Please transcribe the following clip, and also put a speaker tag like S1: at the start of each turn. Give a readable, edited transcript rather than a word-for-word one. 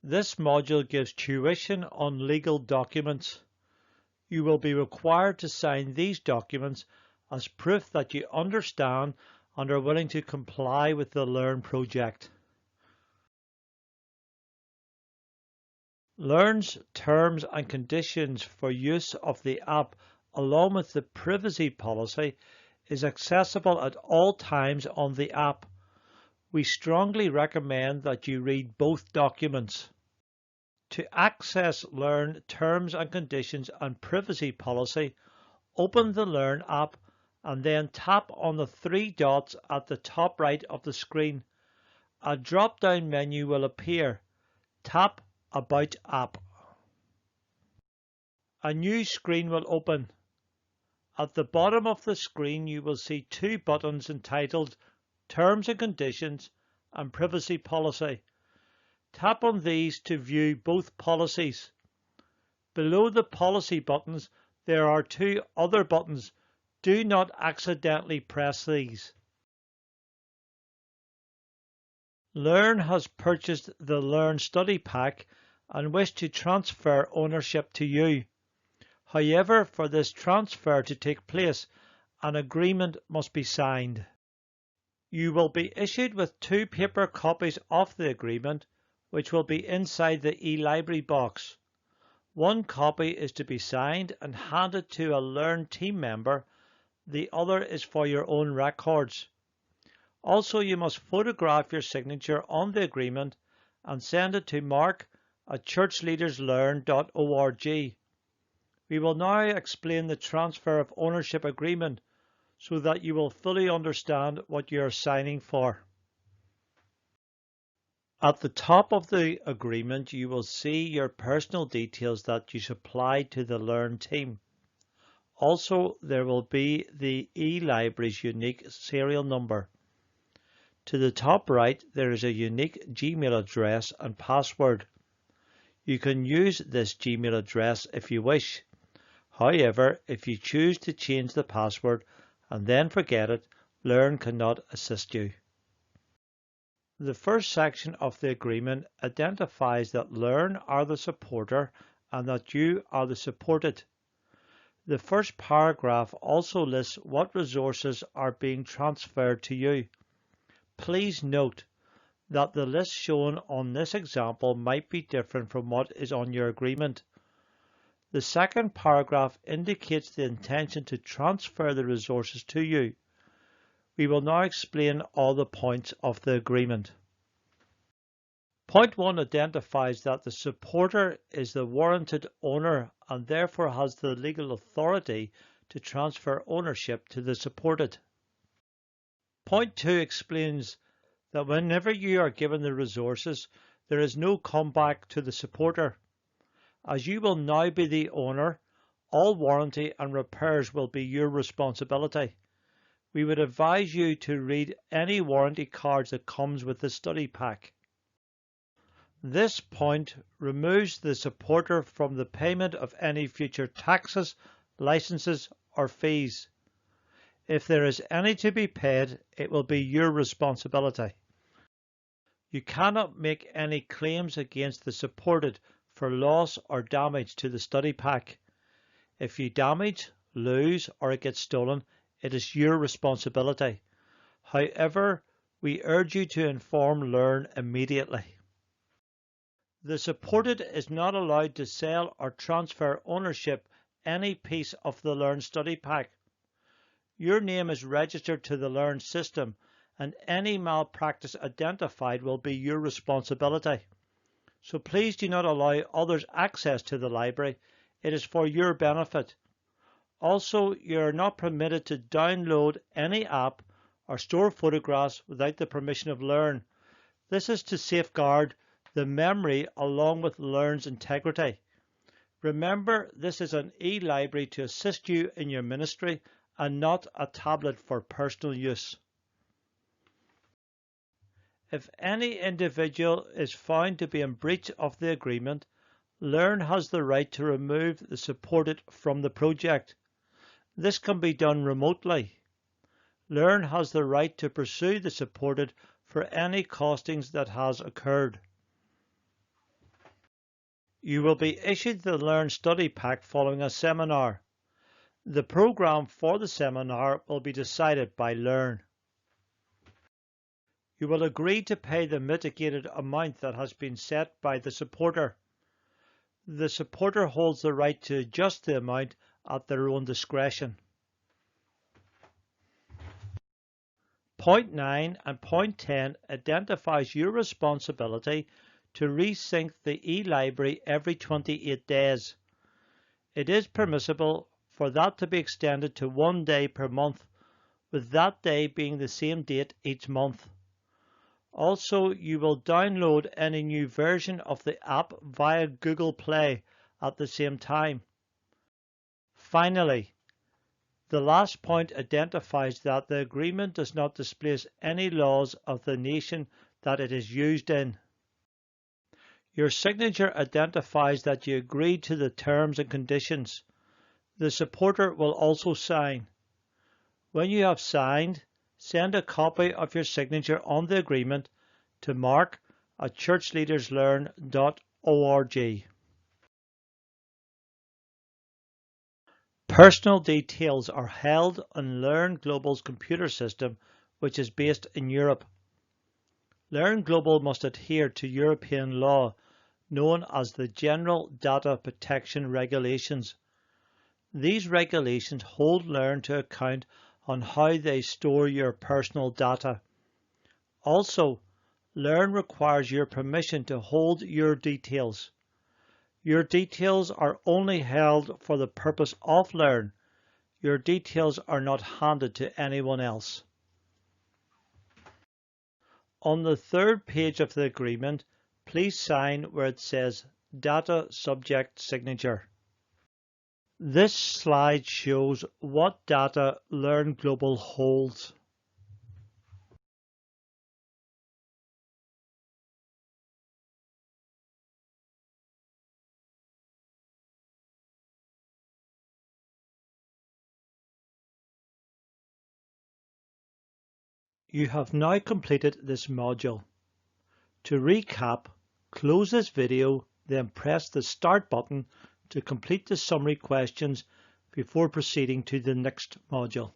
S1: This module gives tuition on legal documents. You will be required to sign these documents as proof that you understand and are willing to comply with the Learn project. Learn's terms and conditions for use of the app along with the privacy policy is accessible at all times on the app. We strongly recommend that you read both documents. To access Learn terms and conditions and privacy policy, open the Learn app and then tap on the three dots at the top right of the screen. A drop-down menu will appear. Tap About App. A new screen will open. At the bottom of the screen you will see two buttons entitled Terms and Conditions and Privacy Policy. Tap on these to view both policies. Below the policy buttons there are two other buttons. Do not accidentally press these. Learn has purchased the Learn Study Pack and wish to transfer ownership to you. However, for this transfer to take place, an agreement must be signed. You will be issued with two paper copies of the agreement, which will be inside the eLibrary box. One copy is to be signed and handed to a Learn team member. The other is for your own records. Also, you must photograph your signature on the agreement and send it to mark@churchleaderslearn.org. We will now explain the transfer of ownership agreement so that you will fully understand what you are signing for. At the top of the agreement, you will see your personal details that you supplied to the Learn team. Also, there will be the eLibrary's unique serial number. To the top right, there is a unique Gmail address and password. You can use this Gmail address if you wish. However, if you choose to change the password and then forget it, Learn cannot assist you. The first section of the agreement identifies that Learn are the supporter and that you are the supported. The first paragraph also lists what resources are being transferred to you. Please note that the list shown on this example might be different from what is on your agreement. The second paragraph indicates the intention to transfer the resources to you. We will now explain all the points of the agreement. Point 1 identifies that the supporter is the warranted owner and therefore has the legal authority to transfer ownership to the supported. Point 2 explains that whenever you are given the resources, there is no comeback to the supporter. As you will now be the owner, all warranty and repairs will be your responsibility. We would advise you to read any warranty cards that comes with the study pack. This point removes the supporter from the payment of any future taxes, licenses or fees. If there is any to be paid, it will be your responsibility. You cannot make any claims against the supported for loss or damage to the study pack. If you damage, lose or it gets stolen, it is your responsibility. However, we urge you to inform Learn immediately. The supported is not allowed to sell or transfer ownership any piece of the Learn study pack. Your name is registered to the Learn system and any malpractice identified will be your responsibility. So please do not allow others access to the library. It is for your benefit. Also, you are not permitted to download any app or store photographs without the permission of Learn. This is to safeguard the memory along with Learn's integrity. Remember, this is an e-library to assist you in your ministry and not a tablet for personal use. If any individual is found to be in breach of the agreement, Learn has the right to remove the supported from the project. This can be done remotely. Learn has the right to pursue the supported for any costings that has occurred. You will be issued the Learn Study Pack following a seminar. The programme for the seminar will be decided by Learn. You will agree to pay the mitigated amount that has been set by the supporter. The supporter holds the right to adjust the amount at their own discretion. Point 9 and Point 10 identifies your responsibility to resync the e-library every 28 days. It is permissible for that to be extended to 1 day per month, with that day being the same date each month. Also, you will download any new version of the app via Google Play at the same time. Finally, the last point identifies that the agreement does not displace any laws of the nation that it is used in. Your signature identifies that you agree to the terms and conditions. The supporter will also sign. When you have signed, send a copy of your signature on the agreement to mark@churchleaderslearn.org. Personal details are held on Learn Global's computer system, which is based in Europe. Learn Global must adhere to European law, known as the General Data Protection Regulations. These regulations hold Learn to account on how they store your personal data. Also, Learn requires your permission to hold your details. Your details are only held for the purpose of Learn. Your details are not handed to anyone else. On the third page of the agreement, please sign where it says Data Subject Signature. This slide shows what data Learn Global holds. You have now completed this module. To recap, close this video, then press the Start button to complete the summary questions before proceeding to the next module.